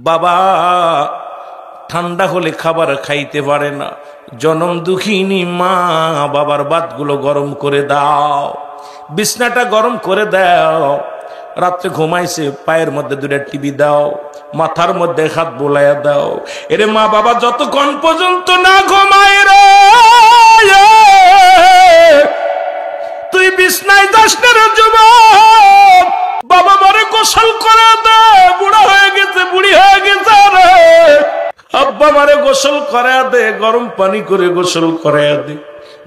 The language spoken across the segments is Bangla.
বাবা ঠান্ডা হলে খাবার খাইতে পারে না, জনম দুঃখিনী মা বাবার ভাতগুলো গরম করে দাও, বিছনাটা গরম করে দাও, রাত্রে ঘুমাইছে পায়ের মধ্যে দুটা টিভি দাও, মাথার মধ্যে হাত বোলাইয়া দাও। এরে মা বাবা যতক্ষণ পর্যন্ত না ঘুমায় রে তুই বিছনায় যাস না রে যুবক, বাবা মারে গোসল করে দে, বুড়া হয়ে গেছে বুড়ি হয়ে গেছে রে, আব্বা মারে গোসল করে দে, গরম পানি করে গোসল করে দে,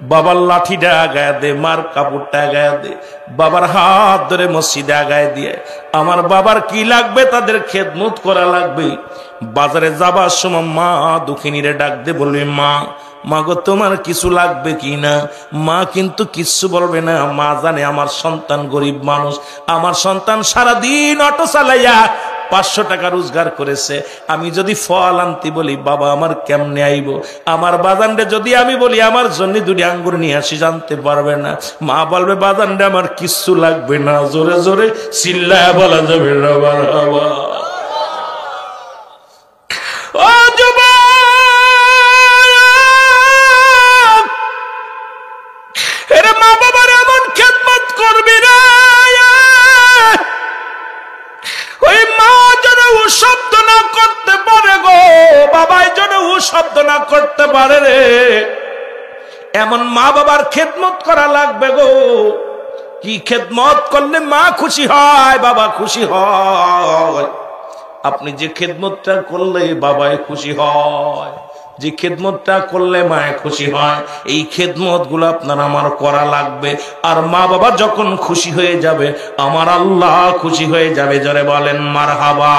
বাবার লাঠিটা আগায় দে, মার কাপড়টা আগায় দে, বাবার হাত ধরে মসজিদে আগায় দিয়ে আমার বাবার কি লাগবে তাদের খেদমত করা লাগবে। বাজারে যাবার সময় মা দুঃখিনীরে ডাক দে, বলবে মা মাগো তোমার কিছু লাগবে কি না? মা কিন্তু কিচ্ছু বলবে না, মা জানে আমার সন্তান গরিব মানুষ, আমার সন্তান সারাদিন অটো চালাইয়া 500 টাকা রোজগার করেছে, আমি যদি ফল আনতে বলি বাবা আমার কেমনে আইব, আমার বাজানরে যদি আমি বলি আমার জন্য 2 আঙ্গুর নিয়ে আসি জানতে পারবে না, মা বলবে বাজানরে আমার কিচ্ছু লাগবে না, জোরে জোরে চিল্লায়া বলা যাবে না বাবা। ও যুবক, এরে মা বাবার এমন খেদমত করবি রে, ওই মা যেন ও শব্দ না করতে পারে গো, বাবাই যেন ও শব্দ না করতে পারে রে, এমন মা বাবার খেদমত করা লাগবে গো। কি খেদমত করলে মা খুশি হয়, বাবা খুশি হয়। আপনি যে খেদমতটা করলে বাবাই খুশি হয়, যে খেদমতটা করলে মায়ে খুশি হয়, এই খেদমত গুলো আপনার আমার করা লাগবে। আর মা বাবা যখন খুশি হয়ে যাবে আমার আল্লাহ খুশি হয়ে যাবে। জোরে বলেন মারহাবা।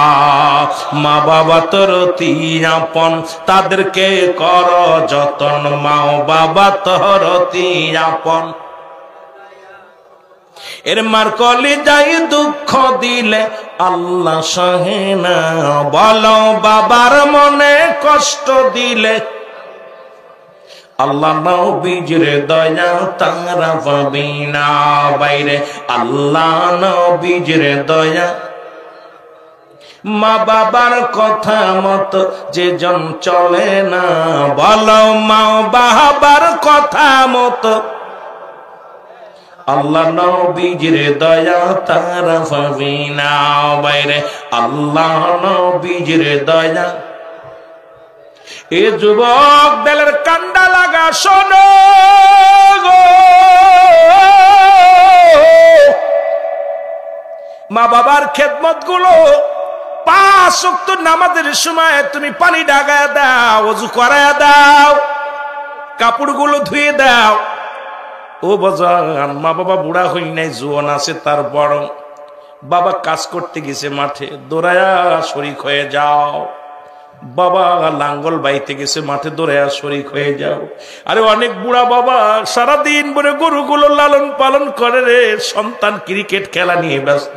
মা বাবা তোর অতি আপন, তাদেরকে কর যতন, মা বাবা তোর অতি আপন। এর মার কলি যাই দুঃখ দিলে আল্লাহ সহে না, বলো বাবার মনে কষ্ট দিলে আল্লাহ নবীজির দয়া তারা পাবি না বাইরে, আল্লাহ নবীজির দয়া। মা বাবার কথা মতো যে জন চলে না, বলো মা বাবার কথা মতো আল্লাহ নবীজির দয়া তারা পাবি না বাইরে, আল্লাহ নবীজির দয়া। এ যুবক দিলের কান্ডা লাগা শোনো গো, মা বাবার খেদমত গুলো 5 ওয়াক্ত নামাজের সময় তুমি পানি ডাগায় দাও, ওযু করায় দাও, কাপড়গুলো ধুয়ে দাও। ও বাজান, মা বাবা বুড়া হই নাই, জোয়ান আছে, তার বড় বাবা কাজ করতে গেছে মাঠে, দৌড়ায়া শরীক হয়ে যাও। বাবা লাঙ্গল বাইতে গেছে মাঠে, দৌড়ায়া শরীক হয়ে যাও। আরে অনেক বুড়া বাবা সারাদিন ভরে গরুগুলো লালন পালন করে রে, সন্তান ক্রিকেট খেলা নিয়ে ব্যস্ত,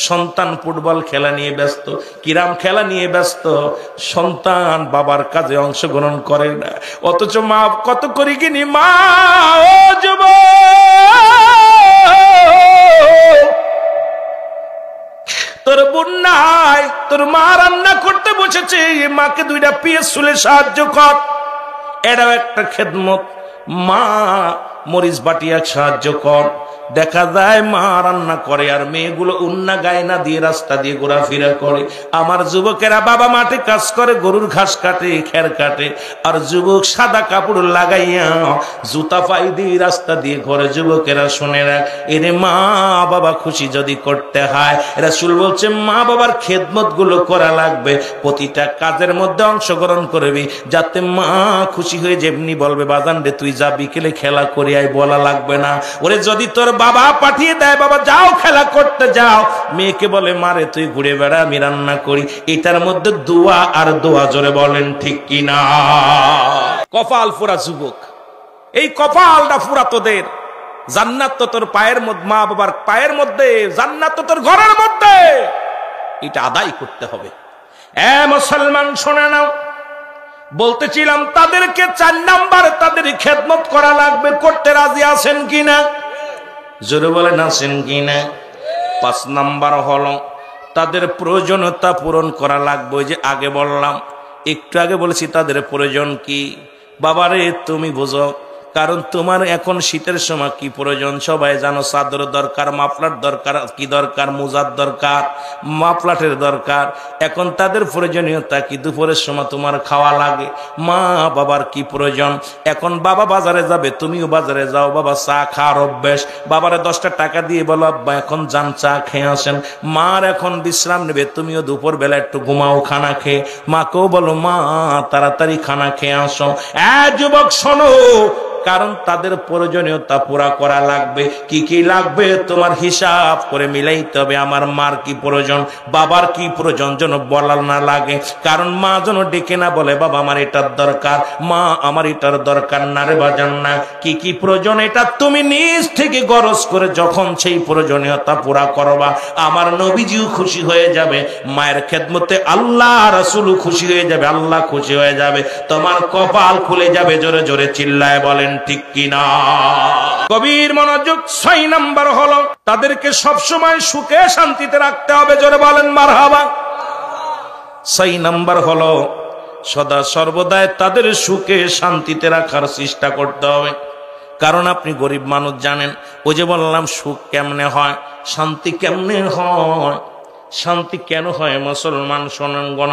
সন্তান ফুটবল খেলা নিয়ে ব্যস্ত, কিরাম খেলা নিয়ে ব্যস্ত, সন্তান বাবার কাজে অংশগ্রহণ করে না। অথচ মা কত করি কিনি মা, ও যুবক তোর বোন নাই, তোর মা রান্না করতে বসেছে, মাকে 2টা পিস চুলে সাহায্য কর, এটাও একটা খেদমত। মা মরিচ বাটিয়া সাহায্য কর। দেখা যায় মা রান্না করে আর মেয়েগুলো উন্না গায়না দিয়ে রাস্তা দিয়ে ঘোরাফেরা করে। আমার যুবকেরা বাবা মাঠে কাজ করে, গরুর ঘাস কাটে, খের কাটে, আর যুবক সাদা কাপড় লাগাইয়া জুতা পাই দিয়ে রাস্তা দিয়ে ঘরে। যুবকেরা শুনে রাখ, এরে মা বাবা খুশি যদি করতে হয়, রাসূল বলছে মা বাবার খেদমত গুলো করা লাগবে, প্রতিটা কাজের মধ্যে অংশগ্রহণ করবি, যাতে মা খুশি হয়ে যেমনি বলবে বাজান রে তুই যা বিকেলে খেলা করে আয়, বলা লাগবে না। ওরে যদি তোর বাবা পাঠিয়ে দেয় বাবা যাও খেলা করতে যাও, মেয়েকে বলে মারে তুই ঘুরে বেড়া আমি রান্না করি, এটার মধ্যে দোয়া আর দোয়া। জোরে বলেন ঠিক কিনা? কপাল ফুরা যুবক, এই কপালটা ফুরা তোদের। জান্নাত তো তোর পায়ের মধ্যে, মা বাবার পায়ের মধ্যে, জান্নাত তো তোর ঘরের মধ্যে, এটা আদায় করতে হবে। এ মুসলমান শোনে নাও, বলতেছিলাম তাদেরকে 4 নাম্বার তাদের খেদমত করা লাগবে। করতে রাজি আছেন কিনা? জোরে বলেন আছেন কিনা? 5 নাম্বার হলো তাদের প্রয়োজনীয়তা পূরণ করা লাগবে। যে আগে বললাম, একটু আগে বলেছি তাদের প্রয়োজন কি। বাবারে তুমি বুঝো, কারণ তোমার এখন শীতের সময় কি প্রয়োজন সবাই জানো। চাদর দরকার, মাফলার দরকার, কি দরকার, মোজার দরকার, মাফলাটের দরকার। এখন তাদের প্রয়োজনীয়তা কি, দুপুরের সময় তোমার খাওয়া লাগে। মা বাবার কি প্রয়োজন, এখন বাবা বাজারে যাবে, তুমিও বাজারে যাও, বাবা চা খাওয়ার অভ্যেস, বাবারে 10টা টাকা দিয়ে বলো আব্বা এখন যান চা খেয়ে আসেন। মার এখন বিশ্রাম নেবে, তুমিও দুপুর বেলা একটু ঘুমাও খানা খেয়ে, মাকেও বলো মা তাড়াতাড়ি খানা খেয়ে আসো। যুবক শোনো, কারণ তাদের প্রয়োজনীয়তা পুরা করা লাগবে। কি কি লাগবে তোমার হিসাব করে মিলাইতে হবে। আমার মার কি প্রয়োজন, বাবার কি প্রয়োজন যেন বলার না লাগে। কারণ মা যেন ডেকে না বলে বাবা আমার এটার দরকার, মা আমার এটার দরকার না রে বাজান না। কি কি প্রয়োজন এটা তুমি নিজ থেকে গরজ করে যখন সেই প্রয়োজনীয়তা পুরা করবা, আমার নবীজিও খুশি হয়ে যাবে, মায়ের খেদমতে আল্লাহ রাসূলও খুশি হয়ে যাবে, আল্লাহ খুশি হয়ে যাবে, তোমার কপাল খুলে যাবে। জোরে জোরে চিল্লায় বলেন ঠিক কিনা। কবির মনোযোগ। 6 নাম্বার হলো তাদেরকে সবসময় সুখে শান্তিতে রাখতে হবে। জোরে বলেন মারহাবা। 6 নাম্বার হলো সদা সর্বদাই তাদের সুখে শান্তিতে রাখার চেষ্টা করতে হবে। কারণ আপনি গরিব মানুষ জানেন, ওই যে বললাম সুখ কেমনে হয়, শান্তি কেমনে হয়। শান্তি কেন হয় মুসলমান শোনেন, গণ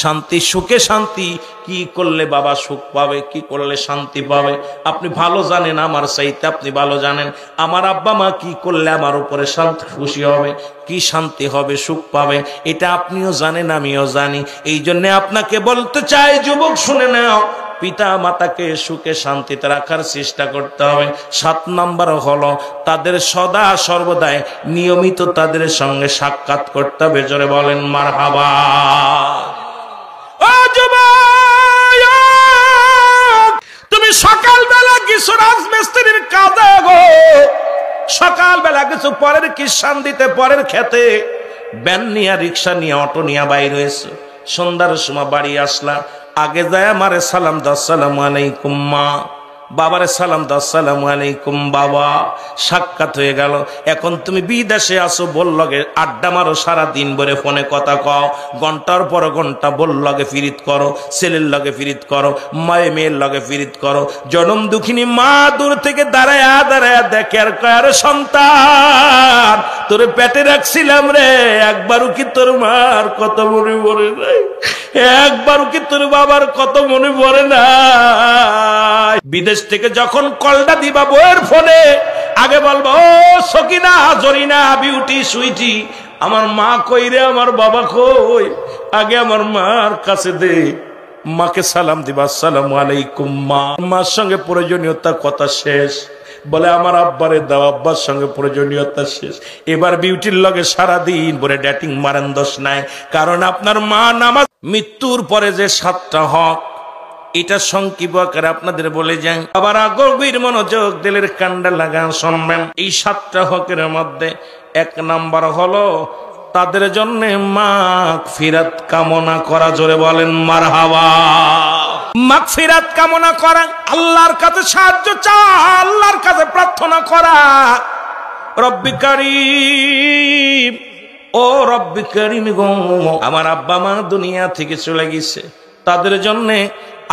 শান্তি, সুখে শান্তি কি করলে বাবা সুখ পাবে, কি করলে শান্তি পাবে আপনি ভালো জানেন, আমার চাইতে আপনি ভালো জানেন। আমার আব্বা মা কি করলে আমার উপরে শান্তি খুশি হবে, কি শান্তি হবে, সুখ পাবে, এটা আপনিও জানেন আমিও জানি। এই জন্য আপনাকে বলতে চাই যুবক শুনে নাও, পিতা মাতাকে সুখে শান্তিতে রাখার চেষ্টা করতে হবে। 7 নাম্বার হলো তাদের সদা সর্বদাই নিয়মিত তাদের সঙ্গে সাক্ষাৎ করতে হবে। জোরে বলেন মারহাবা। ও যুবক, তুমি সকালবেলা কিছু রাজমিস্ত্রির কাজে গো, সকালবেলা কিছু পরের কিষান দিতে, পরের খেতে ভ্যান নিয়ে, রিক্সা নিয়ে, অটো নিয়ে বাইর হয়েছে, সন্ধ্যার সময় বাড়ি আসলা, আগে যায় আমারে সালাম দাও, আসসালামু আলাইকুম মা, বাবারে সালাম দাও, আসসালামু আলাইকুম বাবা, সাক্ষাৎ হয়ে গেল। এখন তুমি বিদেশে আসো, বল লগে আড্ডা মারো, সারা দিন ভরে ফোনে কথা কও, ঘন্টার পর ঘন্টা বল লগে ফিরিত করো, ছেলের লগে ফিরিত করো, মায়ে মেয়ের লগে ফিরিত করো। জনম দুঃখিনী মা দূর থেকে দাঁড়ায়া দাঁড়ায়া দেখে আর কয় আরে সন্তান তোরে পেটে রাখছিলাম রে, একবারও কি তোর মার কত মনে পড়ে নাই, একবারও কি তোর বাবার কত মনে পড়ে না। বিদেশ থেকে যখন কলটা দিবা বউয়ের ফোনে, আগে বলবো ও সকিনা, জরিনা, বিউটি, সুইটি, আমার মা কই রে, আমার বাবা কই, আগে আমার মার কাছে দে, মাকে সালাম দিবা, আসসালামু আলাইকুম মা। মার সঙ্গে প্রয়োজনীয়তা কথা শেষ, বলে আমার আব্বারে দাও, আব্বার সঙ্গে প্রয়োজনীয়তা শেষ। এবার বিউটির লগে সারাদিন ভরে ডেটিং মারেন, দোষ নাই। কারণ আপনার মা নামাজ, মৃত্যুর পরে যে 7টা হক, এটা সংক্ষিপ্ত আকারে আপনাদের বলে যাই। আবার গভীর মনোযোগ দিলের কান্ডা লাগান শুনবেন। এই 7টা হকের মধ্যে 1 নাম্বার হলো তাদের জন্য মাগফিরাত কামনা করা। জোরে বলেন মারহাবা। মাগফিরাত কামনা করা, আল্লাহর কাছে সাহায্য চাওয়া, আল্লাহর কাছে প্রার্থনা করা। রব্বি কারীম, ও রব্বি কারীম গো, আমার আব্বা মা দুনিয়া থেকে চলে গেছে, তাদের জন্য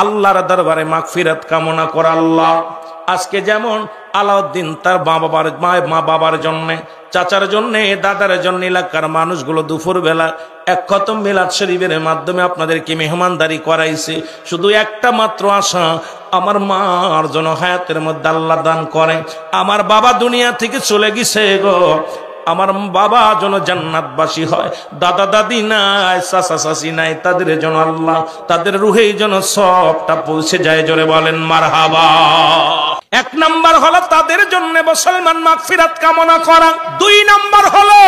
আল্লাহর দরবারে মাগফিরাত কামনা করা। আল্লাহ আজকে যেমন আলাউদ্দিন তার মা বাবার জন্য, চাচার জন্য, দাদার জন্য, এলাকার মানুষগুলো দুপুর বেলা 1 খতম মিলাদ শরীফের মাধ্যমে আপনাদেরকে মেহমানদারি করাইছে। শুধু একটা মাত্র আশা, আমার মার জন্য হায়াতের মধ্যে আল্লাহ দান করে। আমার বাবা দুনিয়া থেকে চলে গেছে গো, আমার বাবা যেন জান্নাতবাসী হয়, দাদা দাদি নাই, চাচা চাচি নাই, তাদের জন্য আল্লাহ তাদের রুহে যেন সবটা পৌঁছে যায়। জোরে বলেন মারহাবা। 1 নাম্বার হলো তাদের জন্য মুসলমান মাগফিরাত কামনা করা। 2 নাম্বার হলো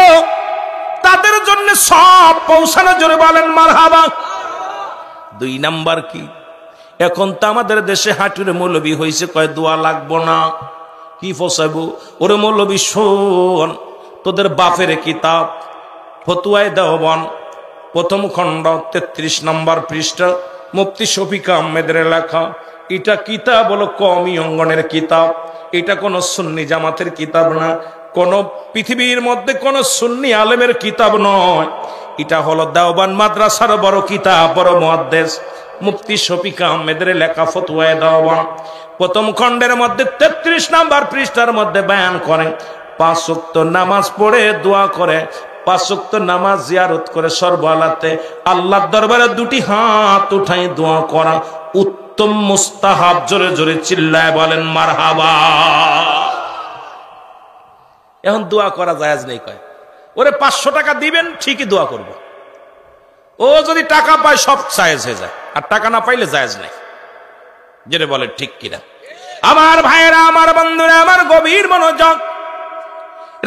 তাদের জন্য সব পৌঁছানো। জোরে বলেন মারহাবা। 2 নাম্বার কি? এখন তো আমাদের দেশে হাঁটুরে মৌলবী হয়েছে, কয় দোয়া লাগবো না, কি ফসাইবো ওরে মৌলবী, শোন তোদের বাপের কিতাব ফতুয়ায়ে দেওবন 1ম খণ্ড 33 নম্বর পৃষ্ঠা, মুফতি শফিক আহমেদের লেখা। এটা কিতাব হলো কওমি অঙ্গনের কিতাব, এটা কোনো সুন্নি জামাতের কিতাব না। কোন পৃথিবীর মধ্যে কোন সুন্নি আলেমের কিতাব নয়, এটা হলো দেওবান মাদ্রাসার বড় কিতাব, বড় মুহাদ্দিস মুফতি শফিক আহমেদের লেখা ফতোয়ায়ে দেওবান। প্রথম খণ্ডের মধ্যে 33 নম্বর পৃষ্ঠার মধ্যে বয়ান করেন 5 ওয়াক্ত নামাজ পড়ে দোয়া করে, 5 ওয়াক্ত নামাজ জিয়ারত করে সর্বহালাতে আল্লাহর দরবারে দুটি হাত উঠাই দোয়া করা উত্তম মুস্তাহাব। জোরে জোরে চিল্লায় বলেন মারহাবা। এখন দোয়া করা জায়েজ নেই কয়, ওরে 500 টাকা দিবেন ঠিকই দোয়া করব। ও যদি টাকা পায় সব জায়েজ হয়ে যায়, আর টাকা না পাইলে জায়েজ নেই। যেটা বলে ঠিক কিনা? আমার ভাইয়েরা, আমার বন্ধুরা, আমার গভীর মনোযোগ।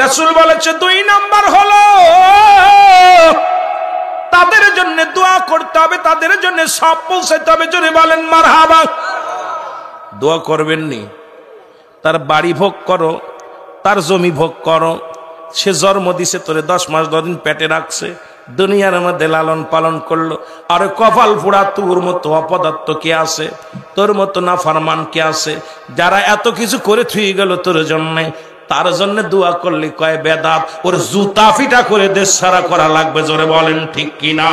রাসূল বলেছে 2 নাম্বার হলো তাদের জন্য দোয়া করতে হবে, তাদের জন্য সব পৌঁছাতে হবে। জোরে বলেন মারহাবা। দোয়া করবেন নি, তার বাড়ি ভোগ করো, তার জমি ভোগ করো, সে জন্ম দিছে তোরে 10 মাস 10 দিন পেটে রাখছে, দুনিয়ার মধ্যে লালন পালন করলো, আর কপাল পোড়া তোর মতো অপদার্থ কে আছে, তোর মতো নাফরমান কে আছে, যারা এত কিছু করে থুই গেল তোর জন্য, তার জন্য দোয়া করলে কয় বেদাত, ওর জুতা ফিটা করে দেশ সারা করা লাগবে। জোরে বলেন ঠিক কিনা?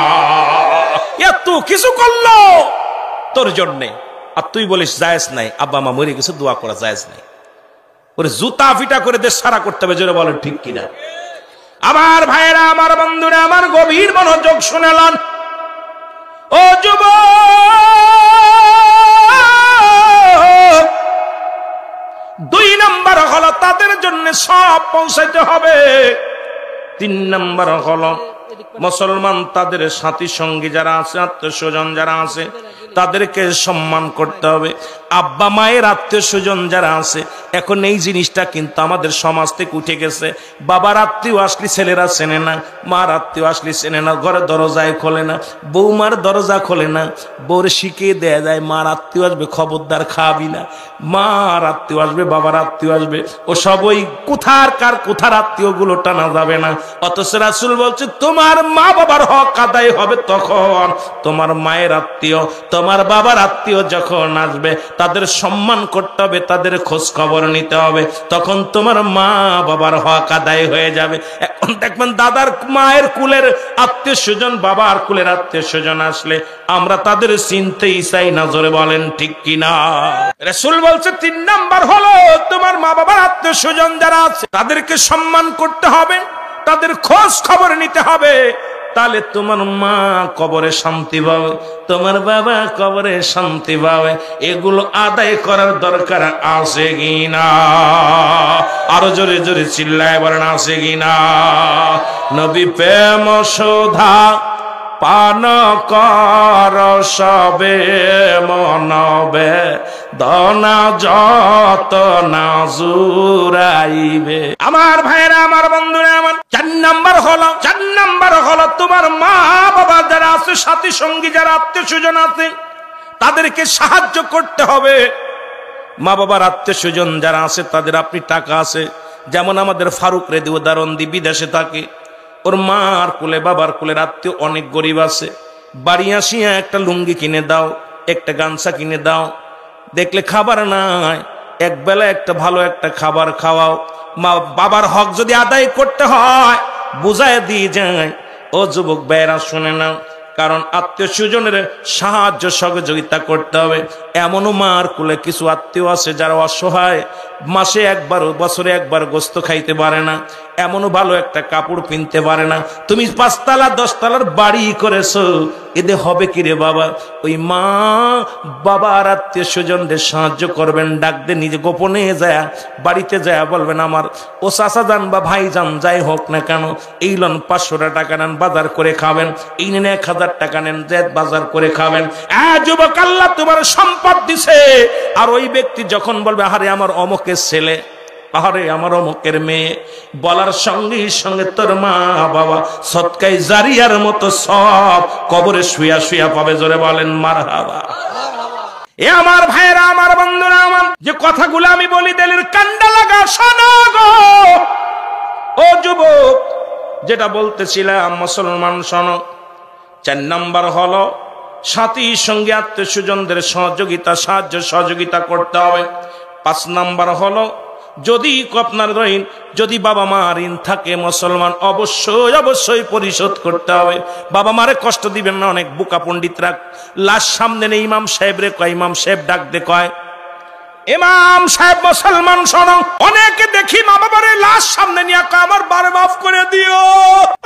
এত কিছু করলো তোর জন্য, আর তুই বলিস জায়েজ নাই, আব্বা মা মরে গেছে দোয়া করা জায়েজ নাই। ওরে জুতা ফিটা করে দেশ সারা করতে হবে। জোরে বলেন ঠিক কিনা? আমার ভাইয়েরা, আমার বন্ধুরা, আমার গভীর মনোযোগ শুনেলাম। ও যুবক, 2 নাম্বার হলো তাদের জন্য সব পৌঁছাইতে হবে। 3 নাম্বার হলো মুসলমান তাদের সাথী সঙ্গী যারা আছে, আত্মীয় স্বজন যারা আছে, তাদেরকে সম্মান করতে হবে। আব্বা মায়ের আত্মীয় স্বজন যারা আছে, এখন এই জিনিসটা কিন্তু আমাদের সমাজ থেকে উঠে গেছে। বাবার আত্মীয় আসলে ছেলেরা চেনে না, মার আত্মীয় আসলে চেনে না, ঘরে দরজায় খোলে না, বৌমার দরজা খোলে না, বউরে শিখিয়ে দেয়া যায় মার আত্মীয় আসবে খবরদার খাবি না, মার আত্মীয় আসবে, বাবার আত্মীয় আসবে, ও সব ওই কোথার আত্মীয় গুলো টানা যাবে না। অথচ রাসূল বলছে তোমার মা বাবার হক আদায় হবে তখন, তোমার মায়ের আত্মীয়, তোমার বাবার আত্মীয় যখন আসবে তাদের সম্মান করতে হবে, তাদের খোঁজ খবর নিতে হবে, তখন তোমার মা বাবার হক আদায় হয়ে যাবে। এখন দেখবেন দাদার মায়ের কুলের আত্মীয় স্বজন, বাবার কুলের আত্মীয় স্বজন আসলে আমরা তাদের চিনতেই চাই না। জোরে বলেন ঠিক কিনা? রাসূল বলছে 3 নাম্বার হলো তোমার মা বাবার আত্মীয় স্বজন যারা আছে তাদেরকে সম্মান করতে হবে, তাদের খোঁজ খবর নিতে হবে, তাহলে তোমার মা কবরে শান্তি পাবে, তোমার বাবা কবরে শান্তি পাবে। এগুলো আদায় করার দরকার আছে কিনা? আরো জোরে জোরে চিল্লায় বলেন আছে কিনা? নবী প্রেম সুধা পান কর সবে মনবে, দনা যত না জুরাইবে। আমার ভাইরা, আমার বন্ধুরা, আমার 4 নাম্বার হলো তোমার মা বাবা যারা আছে, সাথী সঙ্গী যারা আত্মীয় স্বজন আছে, তাদেরকে সাহায্য করতে হবে। মা বাবার আত্মীয় স্বজন যারা আছে তাদের আপনি টাকা আছে, যেমন আমাদের ফারুক রেদি উদাহরণ দি, বিদেশে থাকে, ওর মার কুলে বাবার কুলের আত্মীয় অনেক গরিব আছে, বাড়ি আসিয়া একটা লুঙ্গি কিনে দাও, একটা গামছা কিনে দাও, দেখলে খাবার নাই, একবেলা একটা ভালো একটা খাবার খাওয়াও। মা বাবার হক যদি আদায় করতে হয় বুঝায় দিয়ে যায়। ও যুবক ভাইরা শুনে নাও, কারণ আত্মীয় স্বজনের সাহায্য সহযোগিতা করতে হবে। এমনও মার কুলে কিছু আত্মীয় আছে যারা অসহায়, মাসে একবার বছরে একবার গোস্ত খাইতে পারে না, এমনও ভালো একটা কাপড় কিনতে পারে না। তুমি 5 তলা 10 তলার বাড়ি করেছো, এতে হবে কি রে বাবা? ওই মা বাবার আত্মীয় স্বজনদের সাহায্য করবেন, ডাকতে নিজে গোপনে যায় বাড়িতে যায় বলবেন আমার ও চাচা যান বা ভাই যান যাই হোক না কেন, এই লন 500 টাকা নেন বাজার করে খাবেন, এই নেন 1000 টাকা নেন বাজার করে খাবেন। যুবক, আল্লাহ তোমার সম্পদ দিছে, আর ওই ব্যক্তি যখন বলবে আরে আমার অমুকের ছেলে, আরে আমার অমুকের মেয়ে, বলার সঙ্গে সঙ্গে তোর মা বাবা সদকায়ে জারিয়ার মতো সব কবরে শুয়া শুয়া পাবে। জোরে বলেন মারহাবা। এ আমার ভাইরা, আমার বন্ধুরা, আমার যে কথাগুলো আমি বলি দিলের কান্ডা লাগা শোনো গো। ও যুবক, যেটা বলতেছিলাম মুসলমান শোনো। 4 নাম্বার হলো সাথী সঙ্গে আত্মীয় স্বজনদের সাহায্য সহযোগিতা করতে হবে। 5 নাম্বার হলো যদি আপনার ঋণ, যদি বাবা মা ঋণ থাকে মুসলমান, অবশ্যই অবশ্যই পরিশোধ করতে হবে। বাবা মারে কষ্ট দিবেন না। অনেক বোকা পণ্ডিতরা লাশ সামনে নেই, ইমাম সাহেব রে কয়, ইমাম সাহেব ডাক দে কয়, ইমাম সাহেব মুসলমান শোনো, অনেকে দেখি মা বাবারে লাশ সামনে নিয়ে আমার বারে মাফ করে দিও,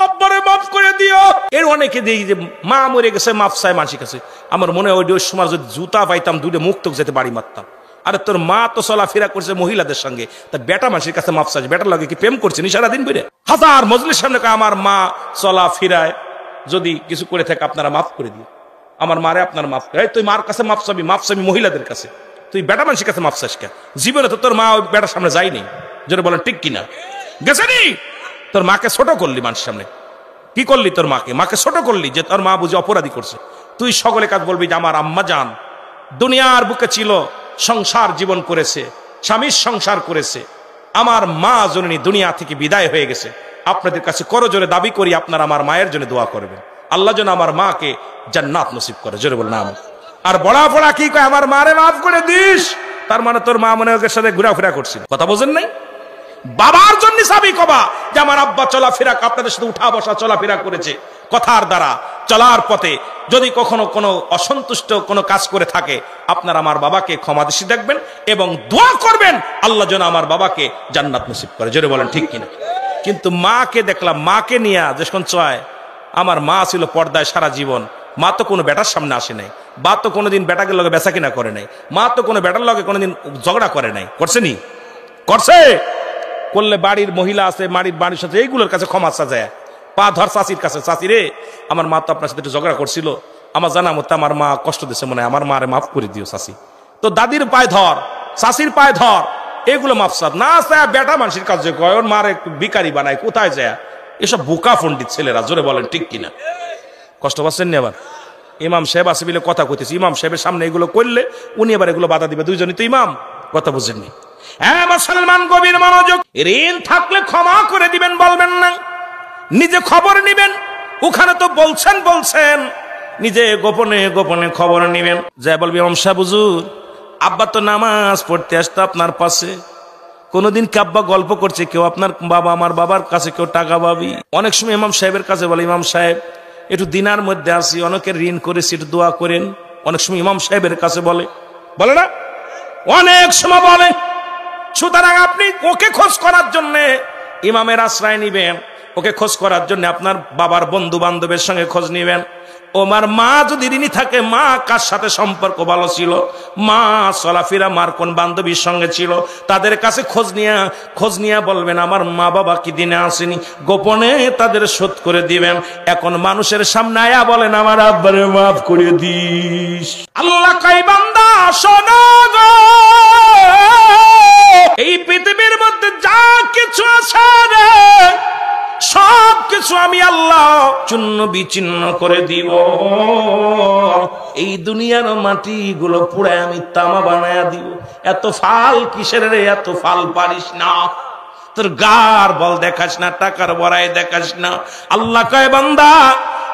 আব্বারে মাফ করে দিও। এর অনেকে দেখি যে মা মরে গেছে, মাফ চায় মানুষের কাছে। আমার মনে হয় ওই সময় যদি জুতা পাইতাম দুইটা মুখ তো যেতে বাড়ি মারতাম। আরে তোর মা তো চলাফেরা করছে মহিলাদের সঙ্গে, তা বেটা মানুষের কাছে মাফ চাইছে, বেটার লাগে কি প্রেম করছে নি সারাদিন বেড়ে? হাজার মজলিস সামনে আমার মা চলাফেরায় যদি কিছু করে থাকে আপনারা মাফ করে দিও, আমার মারে আপনারা মাফ করে। তুই মার কাছে মাফ চাবি, মাফ চাবি মহিলাদের কাছে, তুই বেটা মানুষের কাছে মাফ চাস কে? জীবনে তো তোর মা ওই বেটার সামনে যায়নি, যেটা বলেন ঠিক কিনা? গেছে নি? তোর মাকে ছোট করলি মানুষের সামনে, কি করলি? তোর মাকে ছোট করলি, যে তোর মা বুঝে অপরাধী করছে। তুই সকলে কাজ বলবি যে আমার আম্মা জান দুনিয়ার বুকে ছিল, সংসার জীবন করেছে, স্বামীর সংসার করেছে, আমার মা জননী দুনিয়া থেকে বিদায় হয়ে গেছে। আপনাদের কাছে করজোরে দাবি করি আপনারা আমার মায়ের জন্য দোয়া করবেন, আল্লাহ যেন আমার মাকে জান্নাত নসিব করে। জোরে বল না। আর বড়া পড়া কি কয়, আমার মারে মাফ করে দিস, তার মানে তোর মা মনে ওদের সাথে ঘোরাফেরা করছিল। কথা বোঝেন নাই? বাবার জন্য সাবি কবা যে আমার আব্বা চলাফেরা আপনাদের সাথে উঠা বসা চলাফেরা করেছে, কথার দ্বারা চলার পথে যদি কখনো কোনো অসন্তুষ্ট কোনো কাজ করে থাকে, আপনারা আমার বাবাকে ক্ষমা দৃষ্টি দেখবেন এবং দোয়া করবেন আল্লাহ যেন আমার বাবাকে জান্নাত নসিব করে। জোরে বলেন ঠিক কিনা? কিন্তু মাকে দেখলাম, মাকে নিয়ে যখন চয়, আমার মা ছিল পর্দায় সারা জীবন, মা তো কোনো বেটার সামনে আসে নাই, বা তো কোনোদিন বেটাকে লগে বেচা কিনা করে নাই, মা তো কোনো বেটার লগে কোনোদিন ঝগড়া করে নাই। করছে নি? করছে? করলে বাড়ির মহিলা আছে, বাড়ির সাথে এইগুলোর কাছে ক্ষমা চায়, পা ধর চাষির কাছে, চাষি রে আমার মা তো আপনার সাথে একটু ঝগড়া করছিল, আমার জানা মতো আমার মা কষ্ট দিচ্ছে, মনে হয় আমার মারে মাফ করে দিও চাষি। তো দাদির পায়ে ধর, চাষির পায়ে ধর, এগুলো মাফসাদ না। চায় বেটা মানুষের কাছে কয়, ওর মারে একটু বিকারি বানায়, কোথায় যায়? এসব বোকা পণ্ডিত ছেলেরা। জোরে বলেন ঠিক কিনা? কষ্ট পাচ্ছেন নি? আবার ইমাম সাহেব আছে বলে কথা কইতেছি, ইমাম সাহেবের সামনে এগুলো করলে উনি আবার এগুলো বাধা দিবে, দুইজনই তো ইমাম। কথা বুঝেননি? হ্যাঁ মুসলমান, গভীর মনোযোগ। ঋণ থাকলে ক্ষমা করে দিবেন বলবেন না, নিজে খবর নিবেন। ওখানে তো বলছেন নিজে গোপনে গোপনে খবর নিবেন। যা বলবি ইমাম সাহেব হুজুর আব্বা তো নামাজ পড়তে আসতো আপনার পাশে, কোনদিন কি আব্বা গল্প করছে কেউ আপনার বাবা আমার বাবার কাছে কেউ টাকা পাবি? অনেক সময় ইমাম সাহেবের কাছে বলে, ইমাম সাহেব একটু দিনার মধ্যে আসি, অনেকের ঋণ করেছি, একটু দোয়া করেন। অনেক সময় ইমাম সাহেবের কাছে বলে না? অনেক সময় বলে। সুতরাং আপনি ওকে খোঁজ করার জন্য ইমামের আশ্রয় নিবেন, ওকে খোঁজ করার জন্য আপনার বাবার বন্ধু বান্ধবের সঙ্গে খোঁজ নিবেন। ওমার মা যদি ঋণী থাকে, মা কার সাথে সম্পর্ক ভালো ছিল, মা চলাফেরা মার কোন বান্ধবীর সঙ্গে ছিল, তাদের কাছে খোঁজ নিয়ে বলবেন আমার মা বাবা কি দিনে আসেনি, গোপনে তাদের শোধ করে দিবেন। এখন মানুষের সামনে আয়া বলেন আমার আব্বারে মাফ করে দিস। আল্লাহ কয় বান্দা শোনো গো, এই পৃথিবীর মধ্যে যা কিছু আছে রে, সব কিছু আমি আল্লাহ চূর্ণ বিচ্ছিন্ন করে দিব। এই দুনিয়ার মাটি গুলো পুড়ে আমি তামা বানায়া দিব। এত ফাল কিসের রে? এত ফাল পারিস না, তোর গার বল দেখাস না, টাকার বড়াই দেখাস না। আল্লাহ কয় বান্দা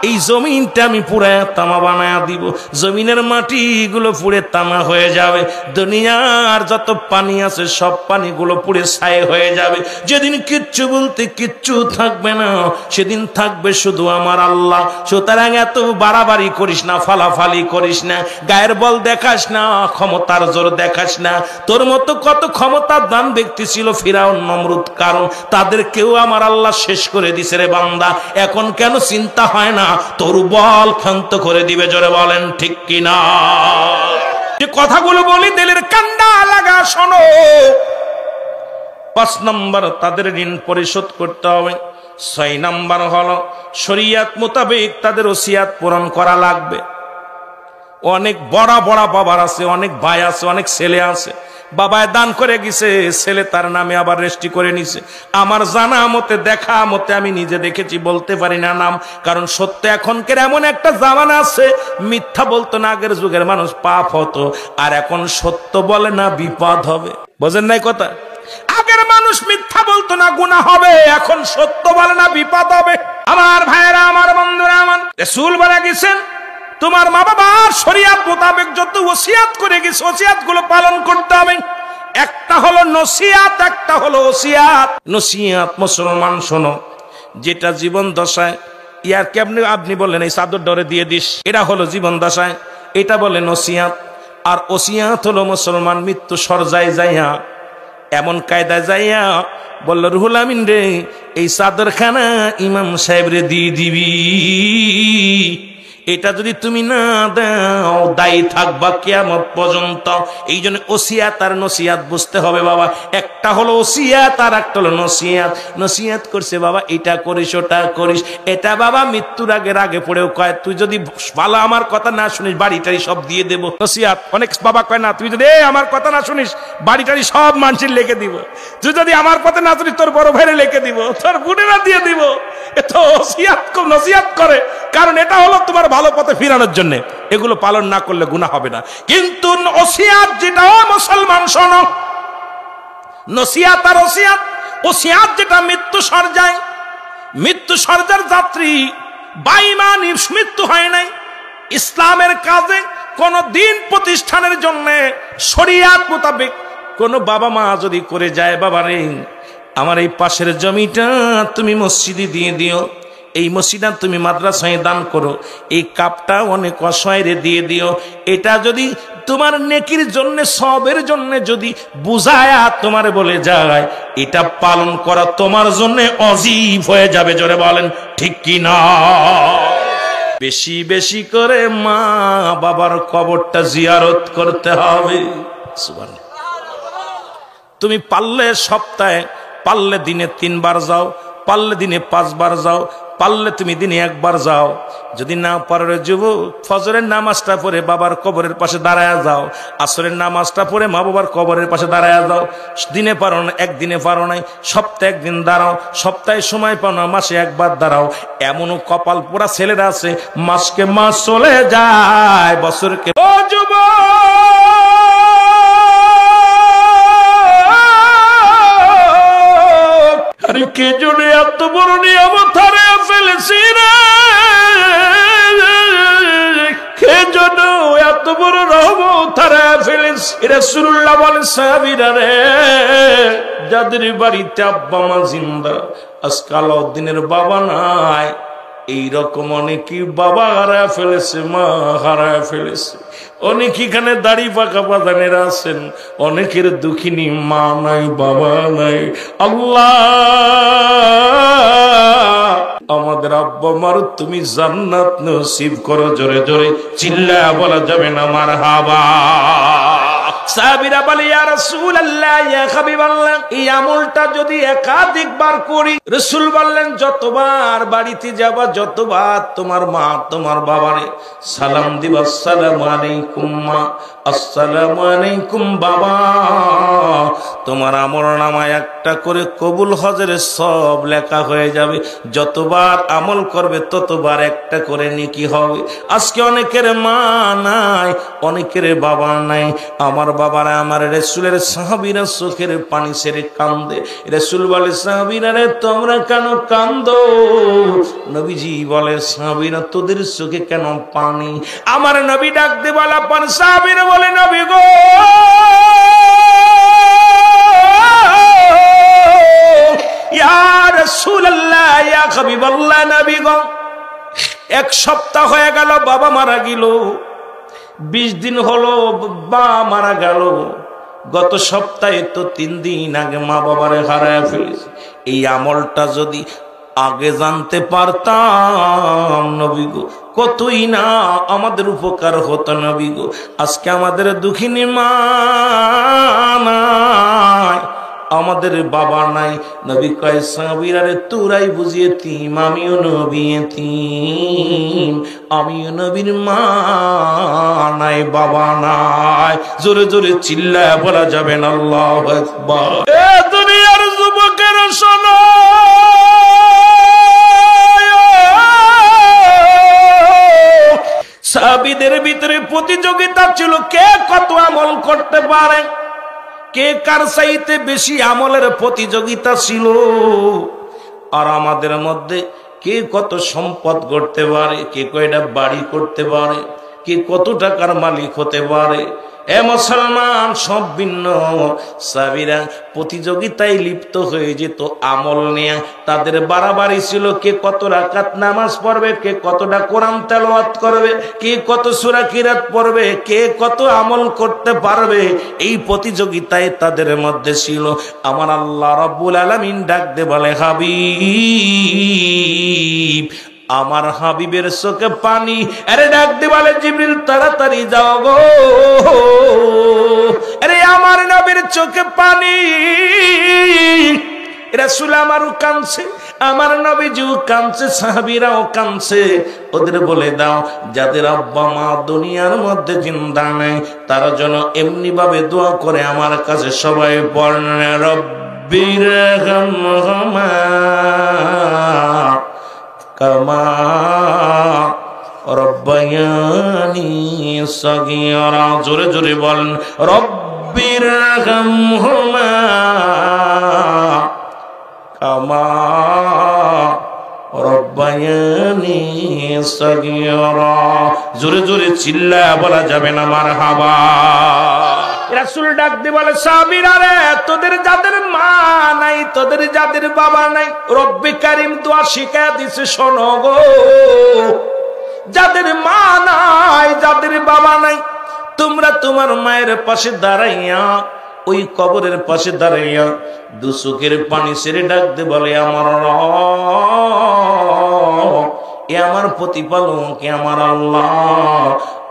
এই জমিনটা আমি পুড়ে তামা বানায়া দিব, জমিনের মাটি গুলো পুড়ে তামা হয়ে যাবে, দুনিয়ার যত পানি আছে সব পানিগুলো পুড়ে ছাই হয়ে যাবে। যেদিন কিচ্ছু বলতে কিচ্ছু থাকবে না, সেদিন থাকবে শুধু আমার আল্লাহ। সুতরাং এত বাড়াবাড়ি করিস না, ফালাফালি করিস না, গায়ের বল দেখাস না, ক্ষমতার জোর দেখাস না। তোর মতো কত ক্ষমতার দান ব্যক্তি ছিল ফিরাউন, নমরুদ, কারণ তাদের কেউ আমার আল্লাহ শেষ করে দিছে রে বান্দা। এখন কেন চিন্তা হয় না তোর বল ক্ষান্ত করে দিবে? জোরে বলেন ঠিক কিনা? যে কথাগুলো বলি দিলের কান্ডা লাগা শোনো। 5 নম্বর তাদের ঋণ পরিশোধ করতে হবে। 6 নম্বর হলো শরিয়াত মোতাবেক তাদের ওসিয়াত পূরণ করা লাগবে। অনেক বড় বাবার আছে, অনেক ভাই আছে, অনেক ছেলে আছে, বাবায় দান করে গেছে, ছেলে তার নামে আবার রেজিস্ট্রি করে নিছে। আমার জানা মতে, দেখা মতে, আমি নিজে দেখেছি, বলতে পারি না নাম, কারণ সত্য এখনকার এমন একটা জামানা আছে, মিথ্যা বলতো না আগের যুগের মানুষ, পাপ হতো, আর এখন সত্য বলে না বিপদ হবে। বোঝেন নাই কথা? আগের মানুষ মিথ্যা বলতো না গুনাহ হবে, এখন সত্য বলে না বিপদ হবে। আমার ভাইয়েরা, আমার বন্ধুরা, আমার রাসূল বলে গেছেন তোমার মা বাবার শরিয়াত মোতাবেক যত ওসিয়াত করে গেছে, ওসিয়াত গুলো পালন করতে হবে। একটা হলো নসিহাত, একটা হলো ওসিয়াত। নসিহাত মুসলমান শোনো, যেটা জীবন দশায় ইয়ার কেমনে আপনি বললেন এই চাদর ডরে দিয়ে দিস, এটা হলো জীবন দশায়, এটা বলে নসিহাত। আর ওসিয়াত হলো মুসলমান মৃত্যু সরজায় যাইয়া এমন কায়দায় যাইয়া বলল, রুহুল আমিন রে এই চাদরখানা ইমাম সাহেব রে দিয়ে দিবি, এটা যদি তুমি না দাও দায়ী থাকবা কিয়ামত পর্যন্ত। এই জন্য ওসিয়াত আর নসিহাত বুঝতে হবে বাবা। একটা হলো ওসিয়াত আর একটা হলো নসিহাত। নসিহাত করছে বাবা এটা করিস ওটা করিস, এটা বাবা মৃত্যুর আগে পড়েও কয় তুই যদি ভালো আমার কথা না শুনিস বাড়িটারি সব দিয়ে দেবো। নসিহাত অনেক বাবা কয় না তুই যদি আমার কথা না শুনিস বাড়িটারি সব মানুষের লিখে দিব, তুই যদি আমার কথা না শুনিস তোর বড় ভাইরে লিখে দিব, তোর বোনেরা দিয়ে দিব। এত ওসিয়াত নসিহাত করে, কারণ এটা হলো তোমার ভালো পথে ফিরানোর জন্য। এগুলো পালন না করলে গুনাহ হবে না। কিন্তু ওসিয়াত যেটা মুসলমান শোনো, নসিহাত আর ওসিয়াত, ওসিয়াত যেটা মৃত্যু সরজায়, মৃত্যু সরজার যাত্রী বাইমানি মৃত্যু হয় নাই, ইসলামের কাজে কোন দিন প্রতিষ্ঠানের জন্য শরিয়াত মোতাবেক কোন বাবা মা যদি করে যায়, বাবা রে আমার এই পাশের জমিটা তুমি মসজিদে দিয়ে দিও, এই মসজিদটা তুমি মাদ্রাসায় দান করো, এই কাপটা অনেক অসহায়রে দিয়ে দিও, এটা যদি তোমার নেকির জন্য সবের জন্য যদি বুঝায়া তোমার বলে যায়, এটা পালন করা তোমার জন্য অজীব হয়ে যাবে। জোরে বলেন ঠিক কি না? বেশি বেশি করে মা বাবার কবরটা জিয়ারত করতে হবে। সুবহানাল্লাহ। তুমি পারলে সপ্তাহে, পারলে দিনে 3 বার যাও, পারলে দিনে 5 বার যাও, পারলে তুমি দিনে 1 বার যাও। যদি না পারো যুবক, ফজরের নামাজটা পড়ে বাবার কবরের পাশে দাঁড়ায় যাও, আসরের নামাজটা পড়ে মা বাবার কবরের পাশে দাঁড়ায় যাও। দিনে পারো না, একদিনে পারো নাই, সপ্তাহে 1 দিন দাঁড়াও, সপ্তাহে সময় পাও না, মাসে 1 বার দাঁড়াও। এমনও কপাল পোড়া ছেলেরা আছে মাসকে মাস চলে যায়, বছরকে ও যুবক কে জন্য এত বড় নিয়ামত হারিয়ে ফেলেছি রে, কে জন্য এত বড় রহমত হারিয়ে ফেলেছি। রাসূলুল্লাহ বলেন সাহাবীরা রে, যাদের বাড়িতে আব্বা মা জিন্দা, আজকে আলাউদ্দিনের বাবা নাই, এইরকম অনেকই বাবা হারায় ফেলেছে, মা হারায় ফেলেছে। অনেক এখানে দাড়ি পাকা বাদানেরা আছেন, অনেকের দুঃখিনী মা নাই, বাবা নাই। আল্লাহ আমাদের আব্বা মার তুমি জান্নাত নসিব করো। জোরে জোরে চিল্লায়া বলা যাবে না মারহাবা। সাহাবীরা বলে ইয়া রাসূলুল্লাহ, ইয়া হাবিবাল্লাহ, এই আমলটা যদি একাধিকবার করি, রাসূল বললেন যতবার বাড়িতে যাবা, যতবার তোমার মা তোমার বাবারে সালাম দিবা, আসসালামু আলাইকুম মা, আসসালামু আলাইকুম বাবা, তোমার আমলনামায় একটা করে কবুল হজের সব লেখা হয়ে যাবে। যতবার আমল করবে ততবার একটা করে নেকি হবে। আজকে অনেকের মা নাই, অনেকের বাবা নাই। আমার বাবারা, আমার রাসূলের সাহাবীরা চোখের পানি ছেড়ে কান্দে। রাসূল বলে সাহাবীরা রে তোমরা কেন কান্দো? নবীজি বলে সাহাবীরা তোদের চোখে কেন পানি? আমার নবী ডাক দে বলা পান, সাহাবীরা বলে নবী গো ইয়া রাসূলুল্লাহ, ইয়া হাবিবাল্লাহ, নবী গো 1 সপ্তাহ হয়ে গেল বাবা মারা গেল, 20 দিন হলো বাবা মারা গেল, গত সপ্তাহে তো 3 দিন আগে মা বাবারে হারায় ফেলেছি। এই আমলটা যদি আগে জানতে পারতাম নবী গো, কতই না আমাদের উপকার হতো নবী গো। আজকে আমাদের দুঃখিনী মা নাই, আমাদের বাবা নাই। নবী কয় সাহাবীরা রে তোরাই বুঝিয়ে তিম, আমিও নবী এতিম, আমিও নবীর মা নাই, বাবা নাই। জোরে জোরে চিল্লায় বলা যাবে না আল্লাহু আকবার। এ দুনিয়ার যুবকেরা শোনো, সাহাবীদের ভিতরে প্রতিযোগিতা ছিল কে কত আমল করতে পারে, কে কার চাইতে বেশি আমলের প্রতিযোগিতা ছিল। আর আমাদের মধ্যে কে কত সম্পদ করতে পারে, কে কয়টা বাড়ি করতে পারে, কে কত টাকার মালিক হতে পারে, এ মুসলমান, সব ভিন্ন। সাহাবীরা প্রতিযোগিতায় লিপ্ত হয়ে যেত আমল নিয়ে। তাদের বাড়াবাড়ি ছিল কে কত রাকাত নামাজ পড়বে, কে কতটা কোরআন তেলাওয়াত করবে, কে কত সূরা কিরাত পড়বে, কে কত আমল করতে পারবে। এই প্রতিযোগিতায় তাদের মধ্যে ছিল। আমার আল্লাহ রাব্বুল আলামিন ডাক দিয়ে বলে, হাবিব, আমার হাবিবের চোখে পানি। আরে ডাক দিয়ে বলে, জিবরিল তাড়াতাড়ি যাও গো। আরে আমার নবীর চোখে পানি। রাসূল আমারও কাঁদছে, আমার নবীজিও কাঁদছে, সাহাবীরাও কাঁদছে। ওদের বলে দাও, যাদের আব্বা মা দুনিয়ার মধ্যে জিন্দা নেই, তারা যেন এমনি ভাবে দোয়া করে আমার কাছে সবাই পড়েন, রব্বিরহামহুমা কামা রব্বায়ানি সগীরা। জোরে জোরে বলেন, রব্বিরহামহুমা কামা রব্বায়ানি সগীরা। জোরে জোরে চিল্লায়া বলা যাবে না মারহাবা। রাসূল ডাক দিয়ে বলে, সাহাবীরা রে, তোদের যাদের মা নাই, তোদের যাদের বাবা নাই, রব্বে কারীম দোয়া শিখায়া দিছে, শোনো গো। যাদের মা নাই, যাদের বাবা নাই, তোমরা তোমার মায়ের পাশে দাঁড়াইয়া, ওই কবরের পাশে দাঁড়াইয়া দু চোখের পানি ছেড়ে ডাক দিয়ে বলে, আমার রব, এ আমার প্রতিপালক, এ আমার আল্লাহ,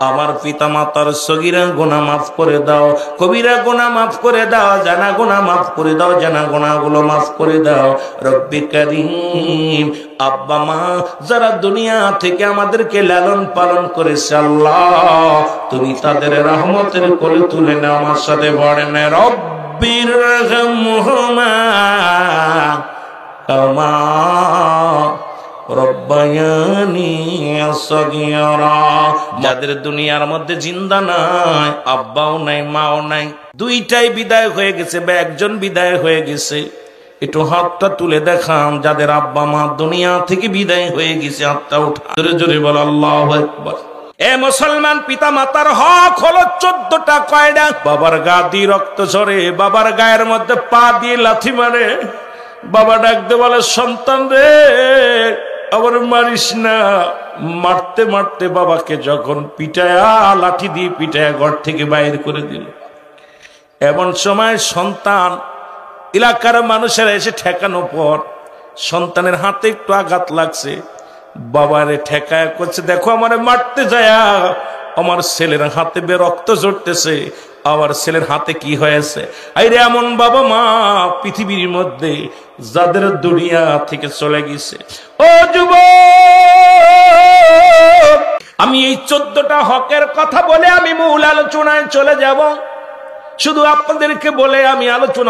আমার পিতা মাতার সগীরা গুনাহ মাফ করে দাও, কবিরা গুনাহ মাফ করে দাও, জানা গুনাহ মাফ করে দাও, জানা গুনাহগুলো মাফ করে দাও। রব্বে কারীম, আব্বা মা যারা দুনিয়া থেকে আমাদেরকে লালন পালন করেছে, আল্লাহ তুমি তাদের রহমতের কোলে তুলে নাও। আমার সাথে পড়েন, রব্বিরহামহুমা কামা রব্বায়ানি সগীরা। যাদের দুনিয়ার মধ্যে জিন্দা নাই, আব্বাও নাই, মাও নাই, দুইটাই বিদায় হয়ে গেছে বা একজন বিদায় হয়ে গেছে, একটু হাতটা তুলে দেখাম। যাদের আব্বা মা দুনিয়া থেকে বিদায় হয়ে গেছে, হাতটা উঠা, জোরে জোরে বল আল্লাহু আকবার। এ মুসলমান, পিতা মাতার হক হলো 14টা। কয়টা? বাবার গা দিয়ে রক্ত ঝরে, বাবার গায়ের মধ্যে পা দিয়ে লাথি মারে। বাবা ডাকতে বলে, সন্তান রে, আবার মারিস না। মারতে মারতে বাবাকে যখন পিটায়া, লাঠি দিয়ে পিটায়া ঘর থেকে বাইর করে দিল। এমন সময় সন্তান, এলাকার মানুষেরা এসে ঠেকানো পর সন্তানের হাতে একটু আঘাত লাগছে, বাবারে ঠেকায় করছে, দেখো আমারে মারতে যায়া আমার ছেলের হাতে রক্ত ঝরতেছে, আবার ছেলের হাতে কি হয়েছে। আইরে এমন বাবা মা পৃথিবীর মধ্যে যাদের দুনিয়া থেকে চলে গেছে। ও যুবক, আমি এই 14টা হকের কথা বলে আমি মূল আলোচনায় চলে যাব। শুধু আপনাদেরকে বলে আমি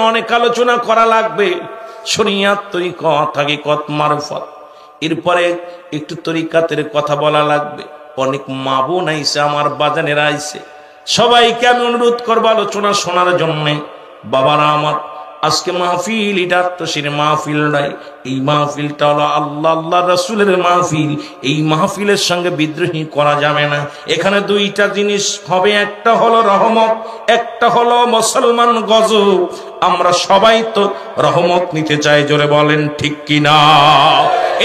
অনেক আলোচনা করা লাগবে। শরিয়াত, তরিকত, হাকিকত, মারফত, এরপরে একটু তরিকাতের কথা বলা লাগবে। অনেক মা বোন আইছে, আমার বাজানেরা আইছে, সবাইকে আমি অনুরোধ করবো আলোচনা শোনার জন্য। বাবারা আমার, আজকে মাহফিল, এটা আত্মশির মাহফিল নাই। এই মাহফিলটা হলো আল্লাহ আল্লাহ রাসূলের মাহফিল। এই মাহফিলের সঙ্গে বিদ্রোহী করা যাবে না। এখানে দুইটা জিনিস হবে, একটা হলো রহমত, একটা হলো মুসলমান গজব। আমরা সবাই তো রহমত নিতে চাই, জোরে বলেন ঠিক কিনা।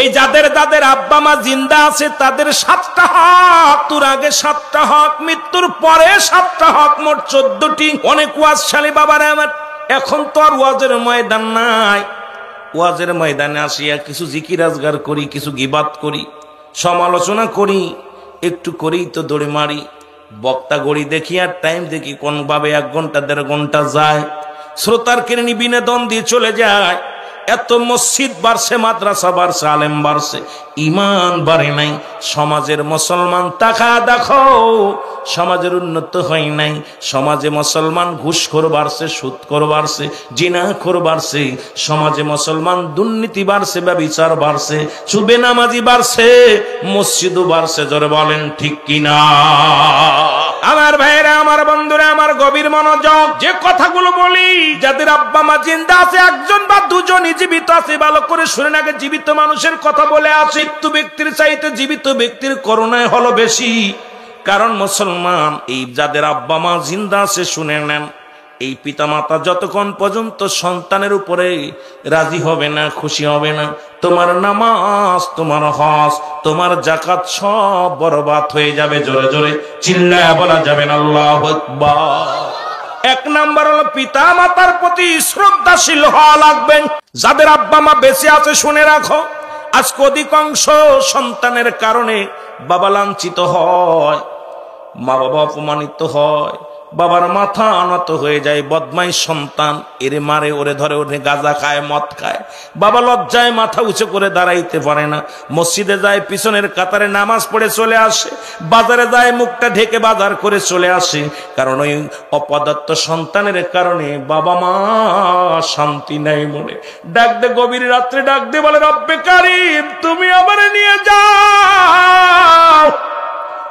এই যাদের যাদের আব্বা মা জিন্দা আছে, তাদের 7টা হক, তোর আগে 7টা হক, মৃত্যুর পরে 7টা হক, মোট 14টি। অনেক ওয়াজশালী বাবারা আমার, এখন তো আর ওয়াজের ময়দান নাই। ওয়াজের ময়দানে আসিয়া কিছু জিকির আজগার করি, কিছু গিবাত করি, সমালোচনা করি, একটু করেই তো দৌড়ে মারি। বক্তা গড়ি দেখি আর টাইম দেখি কোন ভাবে 1 ঘন্টা 1.5 ঘন্টা যায়, শ্রোতার কেড়ে বিনোদন দিয়ে চলে যায়। এত মসজিদ বাড়ছে, মাদ্রাসা বাড়ছে, আলেম বাড়ছে, ইমান বাড়ে নাই। সমাজের মুসলমান তাকা দেখো, সমাজের উন্নত হয় নাই। সমাজে মুসলমান ঘুষখোর বাড়ছে, সুদখোর বাড়ছে, জিনাখোর বাড়ছে। সমাজে মুসলমান দুর্নীতি বাড়ছে, ব্যভিচার বাড়ছে, বেনামাজি বাড়ছে, মসজিদও বাড়ছে। জোরে বলেন ঠিক কিনা। আমার ভাইরা, আমার বন্ধুরা, আমার গভীর মনোযোগ। যে কথাগুলো বলি, যাদের আব্বা মা জিন্দা আছে, 1জন বা 2জনই জীবিত আছে, ভালো করে শুনে আগে জীবিত মানুষের কথা বলে আছে। মৃত্যু ব্যক্তির চাইতে জীবিত ব্যক্তির করুণায় হলো বেশি। কারণ মুসলমান, এই যাদের আব্বা মা জিন্দা আছে শুনে নেন, এই পিতামাতা যতক্ষণ পর্যন্ত সন্তানের উপরে রাজি হবে না, খুশি হবে না, তোমার নামাজ, তোমার হজ, তোমার যাকাত সব বরবাদ হয়ে যাবে। জোরে জোরে চিল্লায়া বলা যাবে না আল্লাহু আকবার। এক নাম্বার হলো পিতা মাতার প্রতি শ্রদ্ধাশীল হওয়া লাগবে। যাদের আব্বা মা বেঁচে আছে শুনে রাখো, আজকে অধিকাংশ সন্তানের কারণে বাবা লাঞ্ছিত হয়, মা বাবা অপমানিত হয়, বাবার মাথা আনত হয়ে যায়। বদমাইশ সন্তান, এরে মারে, ওরে ধরে, ওরে গাঁজা খায়, মদ খায়। বাবা লজ্জায় মাথা উঁচু করে দাঁড়াইতে পারে না। মসজিদে যায়, পিছনের কাতারে নামাজ পড়ে চলে আসে। বাজারে যায়, মুখটা ঢেকে বাজার করে চলে আসে। কারণ ওই অপদার্থ সন্তানের কারণে বাবা মা শান্তি নেই মনে। ডাক দে, গভীর রাত্রে ডাক দে, বলে রব্বে কারীম তুমি আমারে নিয়ে যাও।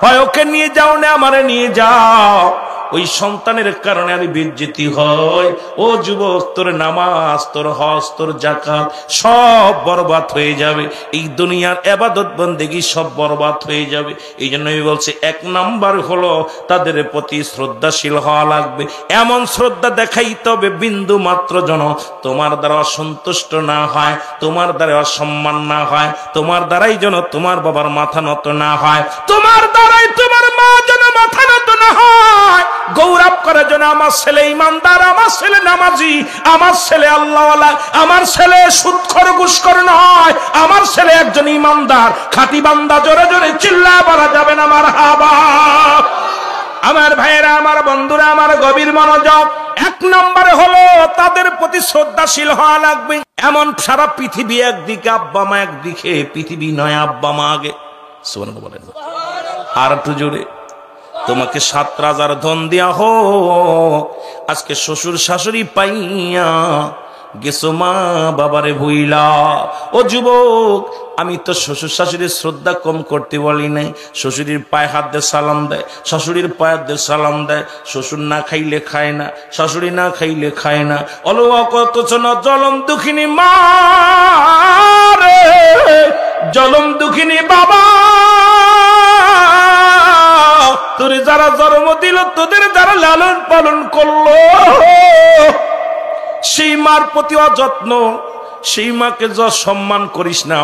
হয় ওকে নিয়ে যাও, না আমারে নিয়ে যাও। ওই সন্তানের কারণে আমি বেজ্জতি হয়। ও যুবক, তোর নামাজ, তোর হজ, তোর যাকাত সব বরবাদ হয়ে যাবে। এই দুনিয়ার ইবাদত বন্দেগী সব বরবাদ হয়ে যাবে। এই জন্যই বলছে এক নাম্বার হলো তাদের প্রতি শ্রদ্ধাশীল হওয়া লাগবে। এমন শ্রদ্ধা দেখাইতে হবে বিন্দু মাত্র যেন তোমার দ্বারা অসন্তুষ্ট না হয়, তোমার দ্বারা অসম্মান না হয়, তোমার দ্বারাই যেন তোমার বাবার মাথা নত না হয়, তোমার দ্বারাই তোমার মা যেন মাথা নত না হয়। গৌরব করে যেন আমার ছেলে ইমানদার, আমার ছেলে নামাজি, আমার ছেলে আল্লাহওয়ালা, আমার ছেলে সুদখোর ঘুষখোর নয়, আমার ছেলে একজন ইমানদার খাঁটি বান্দা। জোরে জোরে চিল্লায়া বলা যাবে না মারহাবা। আমার ভাইয়েরা, আমার বন্ধুরা, আমার গভীর মনোযোগ। এক নম্বরে হলো তাদের প্রতি শ্রদ্ধাশীল হওয়া লাগবে। এমন সারা পৃথিবী একদিকে, আব্বা মা একদিকে, পৃথিবী নয় আব্বা মা আগে। সুবহানাল্লাহ বলেন। আর একটু জোরে। তোমাকে 7 রাজার ধন দেয়া হোক, আজকে শ্বশুর শাশুড়ি পাইয়া গেছো মা বাবারে ভুইলা। ও যুবক, আমি তো শ্বশুর শাশুড়ির শ্রদ্ধা কম করতে বলি নাই। শ্বশুরের পায়ে হাত দিয়ে সালাম দেয়, শাশুড়ির পায়ে হাত দিয়ে সালাম দেয়। শ্বশুর না খাইলে খায় না, শাশুড়ি না খাইলে খায় না। অলওয়া কত জলম দুঃখিনী মা রে, জলম দুঃখিনী বাবা। তোর যারা জন্ম দিল, তোদের যারা লালন পালন করলো, সেই মার প্রতি অযত্ন, সেই মাকে যা সম্মান করিস না,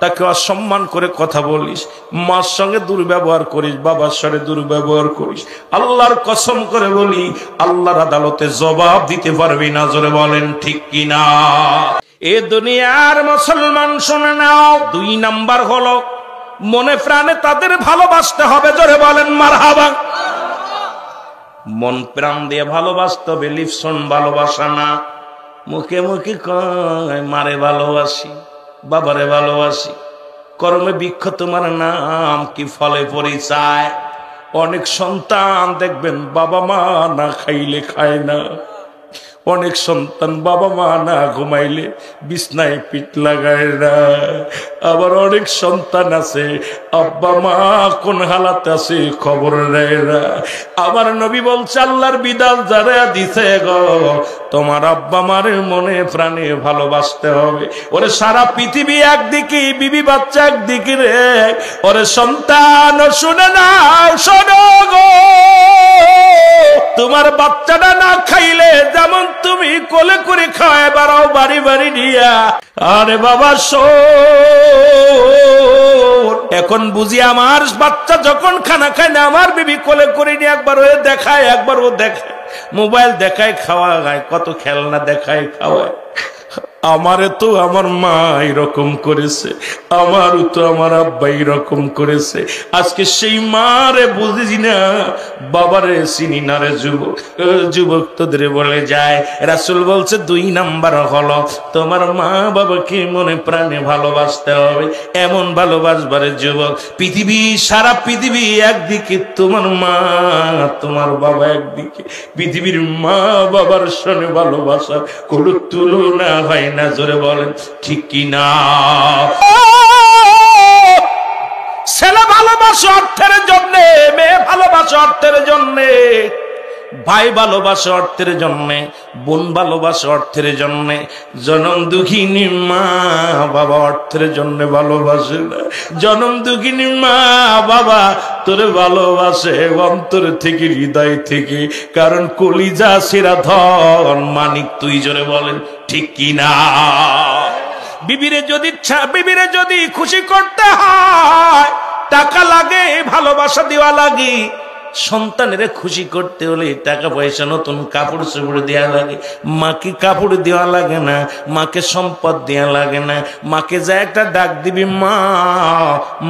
তাকে অসম্মান করে কথা বলিস, মার সঙ্গে দুর্ব্যবহার করিস, বাবার সঙ্গে দুর্ব্যবহার করিস, আল্লাহর কসম করে বলি আল্লাহর আদালতে জবাব দিতে পারবি না। জোরে বলেন ঠিক কিনা? এ দুনিয়ার মুসলমান শুনে নাও, 2 নাম্বার হলো মনে প্রাণে তাদের ভালোবাসতে হবে। জোরে বলেন মারহাবা। মন প্রাণ দিয়ে ভালোবাসতে হবে, লিপসন ভালোবাসা না। মুখে মুখে কয় মারে ভালোবাসি, বাবারে ভালোবাসি, কর্মে বৃক্ষ তোমার নাম কি ফলে পরিচয়। অনেক সন্তান দেখবেন বাবা মা না খাইলে খায় না, অনেক সন্তান বাবা মা না ঘুমাইলে বিছনায় পিঠ লাগায় না। আবার অনেক সন্তান আছে আব্বা মা কোন হালাতে আছে খবর নেয় না। আমার নবী বলছে আল্লাহর বিধান যারা দিছে গো, তোমার আব্বা মারের মনে প্রাণে ভালোবাসতে হবে। ওরে সারা পৃথিবী একদিকে, বিবি বাচ্চা একদিকে রে। ওরে সন্তান শুনে নাও, শোনো গো, তোমার বাচ্চাটা না খাইলে যেমন তুমি কোলে করে খাওয়ায় বাড়াও বাড়ি বাড়ি দিয়া। আরে বাবা শোন, এখন বুঝি আমার বাচ্চা যখন খানা খায় না, আমার বিবি কোলে করে নিয়ে একবার ও দেখায়, একবার ও দেখায়, মোবাইল দেখায়, খাওয়া খায়, কত খেলনা দেখায়, খাওয়ায়। আমারে তো আমার মা এরকম করেছে, আমারও তো আমার আব্বা এরকম করেছে। আজকে সেই মারে বুঝি না, বাবারে চিনি না রে যুবক। যুবক তোদের বলে যায়, রাসূল বলছে 2 নাম্বার হলো তোমার মা বাবাকে মনে প্রাণে ভালোবাসতে হবে। এমন ভালোবাসবারে যুবক, পৃথিবী সারা পৃথিবী একদিকে, তোমার মা তোমার বাবা একদিকে। পৃথিবীর মা বাবার সঙ্গে ভালোবাসার কোনো তুলনা হয় না। জোরে বলেন ঠিক কিনা? ছেলে ভালোবাসা অর্থের জন্যে, মেয়ে ভালোবাসা অর্থের জন্যে, ভাই ভালোবাসে অর্থের জন্যে, বোন ভালোবাসে অর্থের জন্যে, জনম দুঃখিনী মা বাবা অর্থের জন্য ভালোবাসে না। জনম দুঃখিনী মা বাবা তোরে ভালোবাসে অন্তর থেকে, হৃদয় থেকে, কারণ কলিজা সেরা ধন মানিক। তুই জোরে বলেন ঠিক কিনা? বিবিরে যদি খুশি করতে হয় টাকা লাগে, ভালোবাসা দেওয়া লাগে। সন্তানের খুশি করতে হলে টাকা পয়সা, নতুন কাপড় চোপড় দেওয়া লাগে। মাকে কাপড় দেওয়া লাগে না, মাকে সম্পদ দেওয়া লাগে না। মাকে যা একটা ডাক দিবি মা,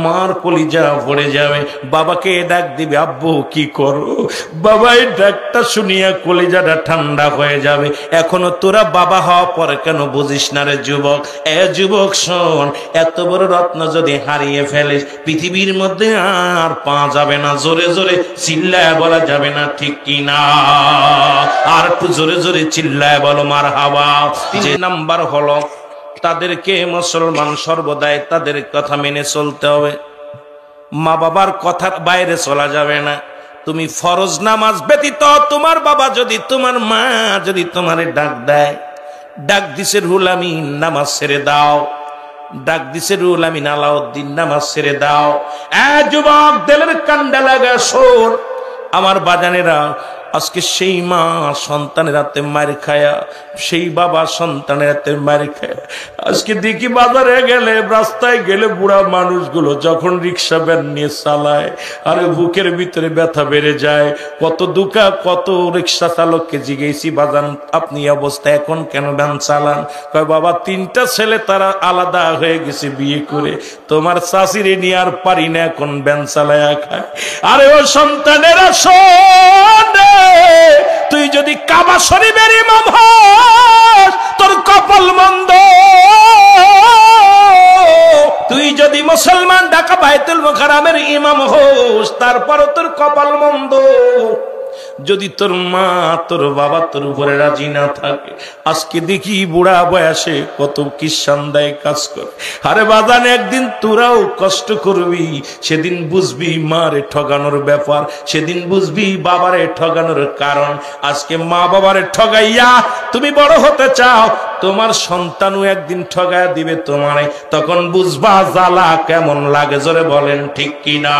মার কলিজা ভরে যাবে। বাবাকে ডাক দিবি আব্বু কি করো, বাবা এই ডাকটা শুনিয়া কলিজাটা ঠান্ডা হয়ে যাবে। এখনো তোরা বাবা হওয়া পরে কেন বুঝিস না রে যুবক? যুবক শোন, এত বড় রত্ন যদি হারিয়ে ফেলিস পৃথিবীর মধ্যে আর পাওয়া যাবে না। জোরে জোরে চিল্লায় বলা যাবে না ঠিক কিনা? আর একটু জোরে জোরে চিল্লায় বলো মারহাবা। 3 নাম্বার হলো তাদেরকে মুসলমান সর্বদাই তাদের কথা মেনে চলতে হবে। মা বাবার কথার বাইরে চলা যাবে না। তুমি ফরজ নামাজ ব্যতীত তোমার বাবা যদি, তোমার মা যদি তোমারে ডাক দেয়, ডাক দিছে রুহুল আমিন নামাজ ছেড়ে দাও, ডাক দিছে রুহুল আমিন আলাউদ্দিন নামাজ ছেড়ে দাও। যুবক দিলের কান্ডা লাগা শোন আমার বাজানেরা, আজকে সেই মা সন্তানের হাতে মার খায়া, সেই বাবা সন্তানের হাতে মার খায়া, আজকে দেখি বাজারে গেলে, রাস্তায় গেলে বুড়া মানুষগুলো যখন রিক্সা ভ্যান নিয়ে চালায়, আরে বুকের ভিতরে ব্যথা বেড়ে যায়। কত দুঃখা, কত রিক্সা চালককে জিজ্ঞেসি বাজান আপনি অবস্থা এখন কেন ভ্যান চালান? কয় বাবা 3টা ছেলে তারা আলাদা হয়ে গেছে বিয়ে করে, তোমার চাষিরে নিয়ে আর পারি না, এখন ভ্যান চালায়া খায়। আরে ও সন্তানেরা শোন, তুই যদি কাবা শরীফের ইমাম হস তোর কপাল মন্দ। তুই যদি মুসলমান ঢাকা বাইতুল মুকাররমের ইমাম হস তারপরও তোর কপাল মন্দ। যদি তোর মা তোর বাবা তোর উপরে রাজি না থাকে, আজকে দেখি বুড়া বয়সে কত কিসানদায় কাজ করে। আরে বাজান একদিন তোরাও কষ্ট করবি, সেদিন বুঝবি মারে ঠগানোর ব্যাপার, সেদিন বুঝবি বাবারে ঠগানোর কারণ। আজকে মা বাবারে ঠগাইয়া তুমি বড় হতে চাও, তোমার সন্তানও একদিন ঠগাইয়া দিবে তোমারে, তখন বুঝবা জ্বালা কেমন লাগে। জোরে বলেন ঠিক কিনা?